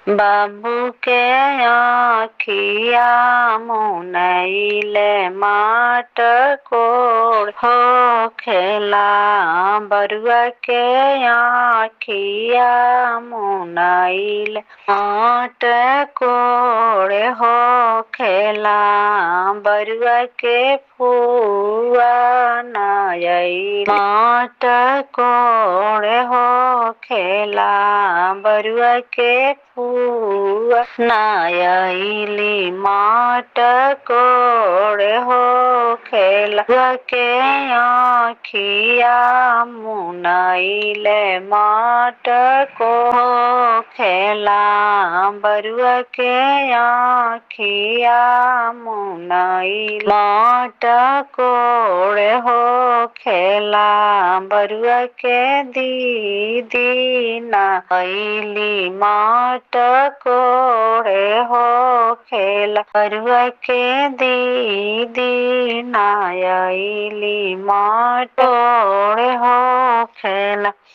बाबू के आँखिया मुनैले माट कोड़ हो खेला। बरुआ के आँखिया मुनैले माट कोड़ हो खेला। बरुआ के फुआ नयैले माट कोड़ हो खेला। बरुआ के फुआ नयैली माट कोड़ हो खेला। बरुआ के आँखिया मुनैले माट कोड़ हो खेला। बरुआ के आँखिया मुनैले माट कोड़ हो खेला। बरुआ के दीदी नयैली माट कोड़ हो खेला। बरुआ के दीदी नयैली माट कोड़ हो खेला।